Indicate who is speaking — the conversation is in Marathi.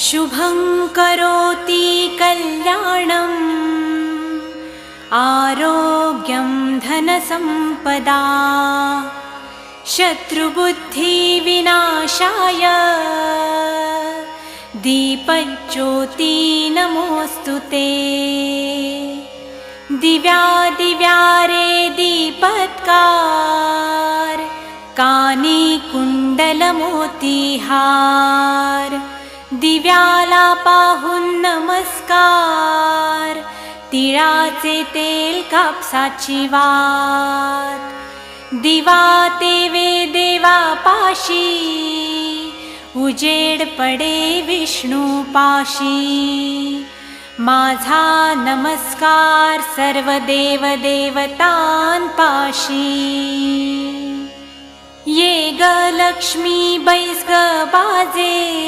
Speaker 1: शुभं करोति कल्याणम् आरोग्यं धनसम्पदा शत्रुबुद्धिविनाशाय दीपज्योति नमोऽस्तुते। दिव्यादिव्यारे दीपत्कार कानी कुंडलमोतीहार दिव्याला पाहून नमस्कार तिळाचे तेल कापसाची वात दिवा तेवे देवा पाशी उजेड पडे विष्णू पाशी माझा नमस्कार सर्व देव देवतांपाशी ये ग लक्ष्मी बैस ग बाजे